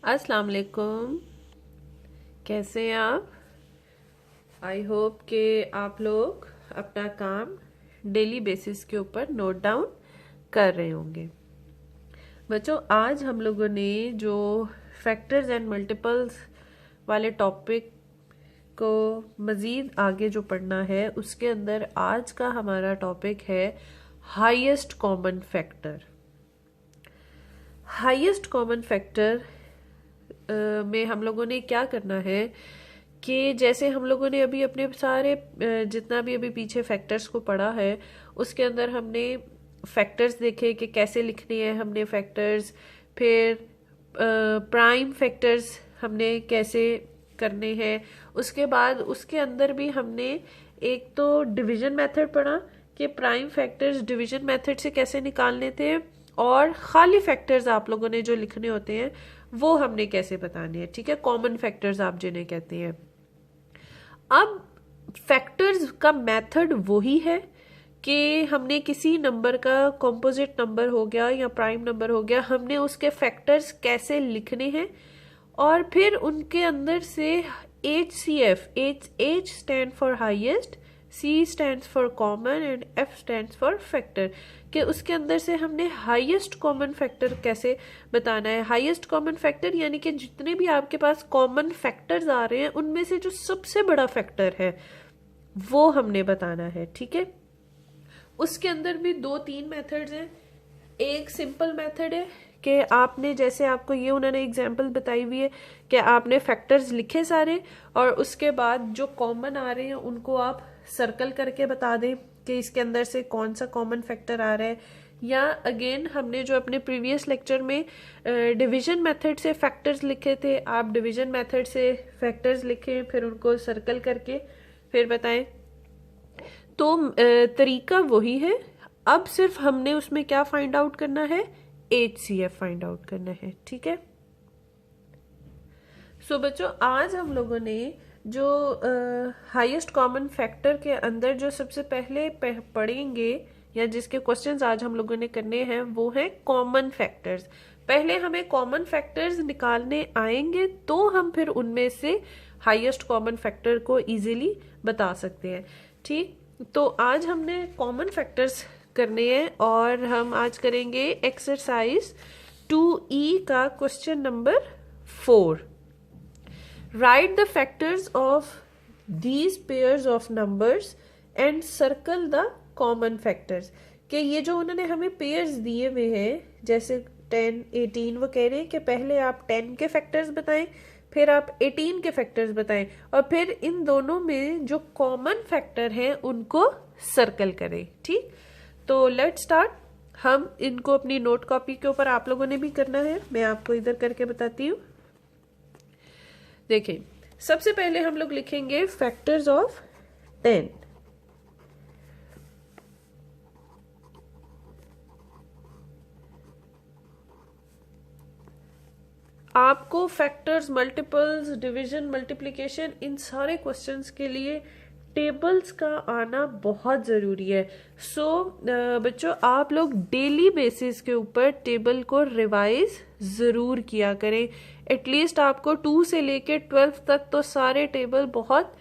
अस्सलाम वालेकुम। कैसे हैं आप? आई होप कि आप लोग अपना काम डेली बेसिस के ऊपर नोट डाउन कर रहे होंगे। बच्चों, आज हम लोगों ने जो फैक्टर्स एंड मल्टीपल्स वाले टॉपिक को मज़ीद आगे जो पढ़ना है, उसके अंदर आज का हमारा टॉपिक है highest common factor. Highest common factor में हम लोगों ने क्या करना है कि जैसे हम लोगों ने अभी अपने सारे जितना भी अभी पीछे फैक्टर्स को पढ़ा है, उसके अंदर हमने फैक्टर्स देखे कि कैसे लिखने हैं हमने फैक्टर्स, फिर प्राइम फैक्टर्स हमने कैसे करने हैं। उसके बाद उसके अंदर भी हमने एक तो डिवीजन मेथड पढ़ा कि प्राइम फैक्टर्स डिवीजन मेथड से कैसे निकालने थे, और खाली फैक्टर्स आप लोगों ने जो लिखने होते हैं वो हमने कैसे बताने हैं। ठीक है, कॉमन फैक्टर्स आप जिन्हें कहते हैं। अब फैक्टर्स का मेथड वही है कि हमने किसी नंबर का कॉम्पोजिट नंबर हो गया या प्राइम नंबर हो गया, हमने उसके फैक्टर्स कैसे लिखने हैं, और फिर उनके अंदर से HCF, H stand for highest, C stands for common and F stands for factor, कि उसके अंदर से हमने हाईएस्ट कॉमन फैक्टर कैसे बताना है। हाईएस्ट कॉमन फैक्टर यानी कि जितने भी आपके पास कॉमन फैक्टर्स आ रहे हैं उनमें से जो सबसे बड़ा फैक्टर है वो हमने बताना है। ठीक है, उसके अंदर भी 2-3 मेथड्स हैं। एक सिंपल मेथड है कि आपने, जैसे आपको ये उन्होंने एग्जांपल बताई हुई है कि आपने फैक्टर्स लिखे सारे और उसके बाद जो कॉमन आ रहे हैं उनको आप सर्कल करके बता दें कि इसके अंदर से कौन सा कॉमन फैक्टर आ रहा है। या अगेन हमने जो अपने प्रीवियस लेक्चर में डिवीजन मेथड से फैक्टर्स लिखे थे, आप डिवीजन मेथड से फैक्टर्स लिखें, फिर उनको सर्कल करके फिर बताएं। तो तरीका वही है। अब सिर्फ हमने उसमें क्या फाइंड आउट करना है, HCF फाइंड आउट करना है। ठीक है, सो बच्चों, आज हम लोगों ने जो हाईएस्ट कॉमन फैक्टर के अंदर जो सबसे पहले पढ़ेंगे या जिसके क्वेश्चंस आज हम लोगों ने करने हैं वो है कॉमन फैक्टर्स। पहले हमें कॉमन फैक्टर्स निकालने आएंगे तो हम फिर उनमें से हाईएस्ट कॉमन फैक्टर को इजीली बता सकते हैं। ठीक, तो आज हमने कॉमन फैक्टर्स करने हैं और हम आज करेंगे एक्सरसाइज 2E का question number 4। Write the factors of these pairs of numbers and circle the common factors। कि ये जो उन्होंने हमें पेयर्स दिए हुए हैं, जैसे 10, 18, वो कह रहे हैं कि पहले आप 10 के फैक्टर्स बताएं, फिर आप 18 के फैक्टर्स बताएं, और फिर इन दोनों में जो कॉमन फैक्टर हैं उनको सर्कल करें। ठीक, तो लेट्स स्टार्ट। हम इनको अपनी नोट कॉपी के ऊपर आप लोगों ने भी करना है, मैं आपको इधर करके बताती हूँ। देखिए, सबसे पहले हम लोग लिखेंगे फैक्टर्स ऑफ 10। आपको फैक्टर्स, मल्टीपल्स, डिवीजन, मल्टीप्लिकेशन, इन सारे क्वेश्चंस के लिए टेबल्स का आना बहुत ज़रूरी है। सो बच्चों, आप लोग डेली बेसिस के ऊपर टेबल को रिवाइज ज़रूर किया करें। एटलीस्ट आपको 2 से लेके 12 तक तो सारे टेबल बहुत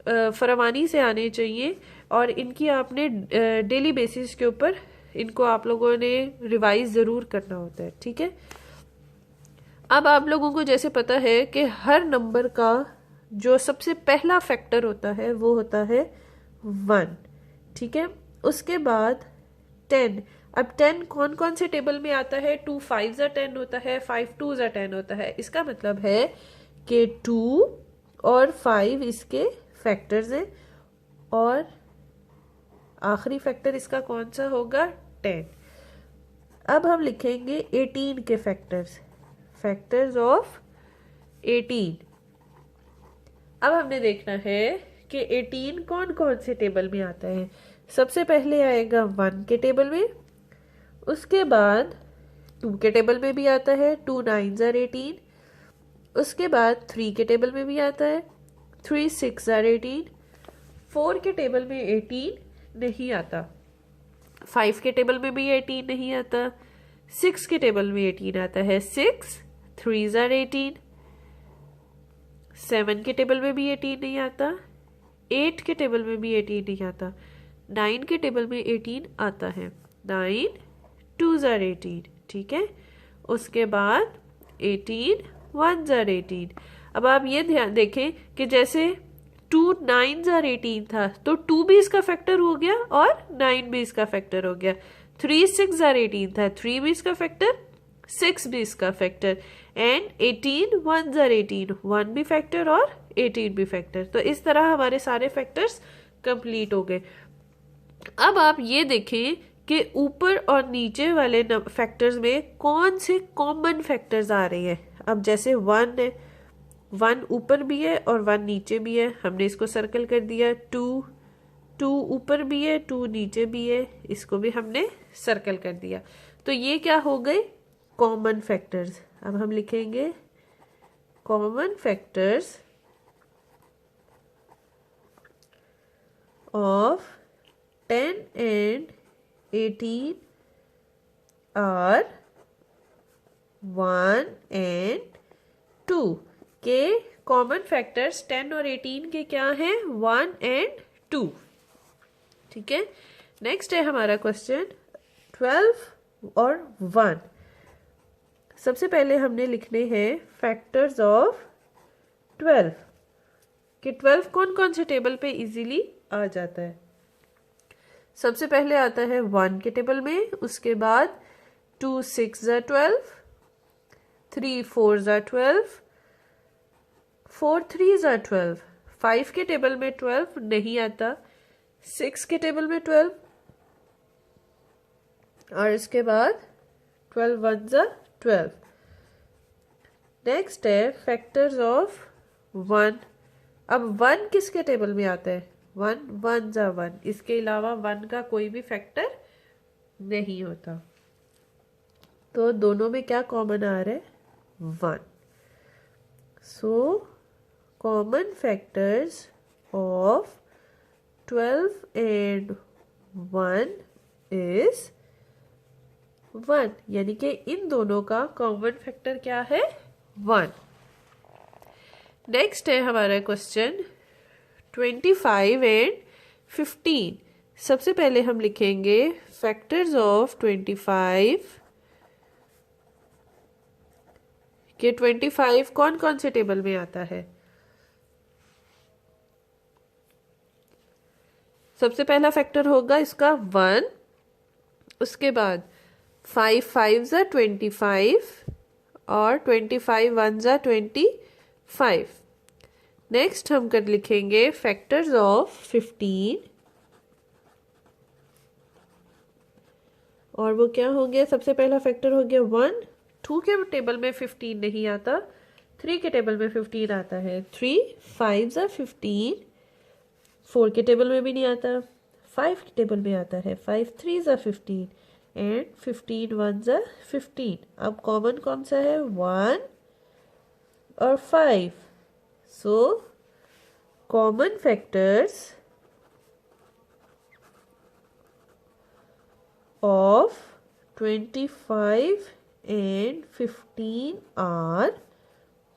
फरवानी से आने चाहिए, और इनकी आपने डेली बेसिस के ऊपर इनको आप लोगों ने रिवाइज ज़रूर करना होता है। ठीक है, अब आप लोगों को जैसे पता है कि हर नंबर का जो सबसे पहला फैक्टर होता है वो होता है 1। ठीक है, उसके बाद 10। अब 10 कौन कौन से टेबल में आता है? 2 5s 10 होता है, 5 2s 10 होता है। इसका मतलब है कि 2 और 5 इसके फैक्टर्स हैं, और आखिरी फैक्टर इसका कौन सा होगा? 10। अब हम लिखेंगे 18 के फैक्टर्स, फैक्टर्स ऑफ 18। अब हमने देखना है कि 18 कौन कौन से टेबल में आता है। सबसे पहले आएगा 1 के टेबल में, उसके बाद 2 के टेबल में भी आता है, 2 9s 18। उसके बाद 3 के टेबल में भी आता है, 3 6s 18। 4 के टेबल में 18 नहीं आता, 5 के टेबल में भी 18 नहीं आता, 6 के टेबल में 18 आता है, 6 3s आर 18, 7 के टेबल में भी 18 नहीं आता, 8 के टेबल में भी 18 नहीं आता, 9 के टेबल में 18 आता है। 9 2s आर 18, ठीक है। उसके बाद 18 1s आर 18। अब आप ये ध्यान देखें कि जैसे 2 9s आर 18 था तो 2 भी इसका फैक्टर हो गया और 9 भी इसका फैक्टर हो गया। 3 6 आर 18 था, 3 भी इसका फैक्टर, 6 भी इसका फैक्टर, एंड 18 1s आर 18, 1 भी फैक्टर और 18 भी फैक्टर। तो इस तरह हमारे सारे फैक्टर्स कंप्लीट हो गए। अब आप ये देखें कि ऊपर और नीचे वाले फैक्टर्स में कौन से कॉमन फैक्टर्स आ रहे हैं। अब जैसे 1 है, 1 ऊपर भी है और 1 नीचे भी है, हमने इसको सर्कल कर दिया। 2 ऊपर भी है, 2 नीचे भी है, इसको भी हमने सर्कल कर दिया। तो ये क्या हो गए, कॉमन फैक्टर्स। अब हम लिखेंगे common factors of 10 and 18 are 1 and 2 के कॉमन फैक्टर्स 10 और 18 के क्या हैं, 1 and 2, ठीक है। नेक्स्ट है हमारा क्वेश्चन 12 और 1। सबसे पहले हमने लिखने हैं फैक्टर्स ऑफ 12 कि 12 कौन कौन से टेबल पे इजीली आ जाता है। सबसे पहले आता है 1 के टेबल में, उसके बाद 2 6 are 12, 3 4s are 12, 4 3s are 12, 5 के टेबल में 12 नहीं आता, 6 के टेबल में 12, और इसके बाद 12 1s are 12। नेक्स्ट है फैक्टर्स ऑफ 1। अब 1 किसके टेबल में आता है, 1 1s are 1, इसके अलावा 1 का कोई भी फैक्टर नहीं होता। तो दोनों में क्या कॉमन आ रहा है, 1। So common factors of 12 and 1 is 1, यानी कि इन दोनों का कॉमन फैक्टर क्या है, 1। नेक्स्ट है हमारा क्वेश्चन 25 and 15। सबसे पहले हम लिखेंगे फैक्टर्स ऑफ 25 कि 25 कौन कौन से टेबल में आता है। सबसे पहला फैक्टर होगा इसका 1, उसके बाद 5 5s are 25 और 25 1s are 25। नेक्स्ट हम कर लिखेंगे फैक्टर्स ऑफ 15, और वो क्या होंगे, सबसे पहला फैक्टर हो गया 1। 2 के टेबल में 15 नहीं आता, 3 के टेबल में 15 आता है, 3 5s are 15, 4 के टेबल में भी नहीं आता, 5 के टेबल में आता है, 5 3s are 15 and 15 1s are 15। अब कॉमन कौन सा है, 1 और 5। So common factors of 25 and 15 are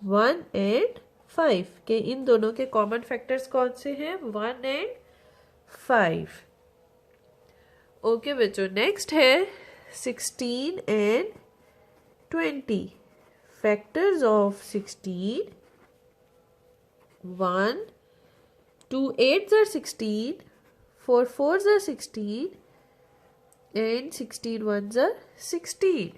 1 and 5 के इन दोनों के कॉमन फैक्टर्स कौन से हैं, 1 and 5। ओके बच्चों, नेक्स्ट है 16 and 20। Factors of 16, 1 2 8s are 16, 4 4s are 16 and 16 1s are 16।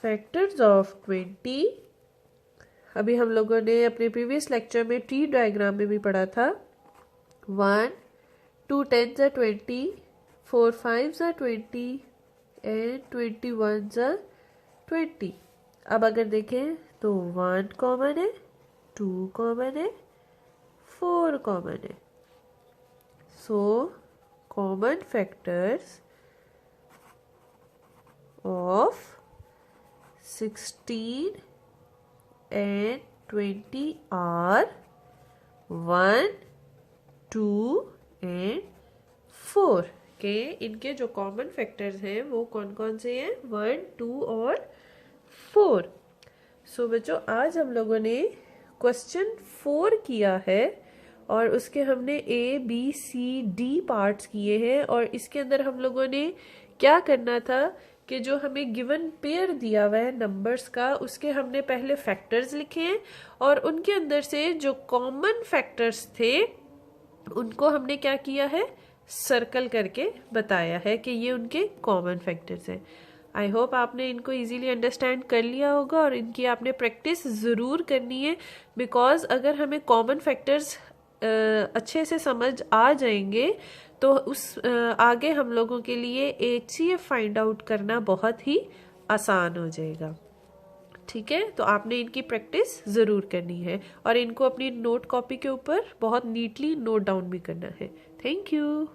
Factors of 20, अभी हम लोगों ने अपने प्रीवियस लेक्चर में ट्री डायग्राम में भी पढ़ा था। 1 2 10s are 20, 4 5s are 20 and 20 1s are 20। अब अगर देखें तो 1 कॉमन है, 2 कॉमन है, 4 कॉमन है। So common factors of 16 and 20 are 1 2 and 4 के इनके जो कॉमन फैक्टर्स हैं वो कौन कौन से हैं, 1, 2 और 4। सो बच्चों आज हम लोगों ने क्वेश्चन 4 किया है और उसके हमने ABCD पार्ट्स किए हैं। और इसके अंदर हम लोगों ने क्या करना था कि जो हमें गिवन पेयर दिया हुआ है नंबर्स का, उसके हमने पहले फैक्टर्स लिखे हैं और उनके अंदर से जो कॉमन फैक्टर्स थे उनको हमने क्या किया है, सर्कल करके बताया है कि ये उनके कॉमन फैक्टर्स हैं। आई होप आपने इनको इजीली अंडरस्टैंड कर लिया होगा और इनकी आपने प्रैक्टिस ज़रूर करनी है, बिकॉज अगर हमें कॉमन फैक्टर्स अच्छे से समझ आ जाएंगे तो उस आगे हम लोगों के लिए HCF फाइंड आउट करना बहुत ही आसान हो जाएगा। ठीक है, तो आपने इनकी प्रैक्टिस ज़रूर करनी है और इनको अपनी नोट कॉपी के ऊपर बहुत नीटली नोट डाउन भी करना है। Thank you.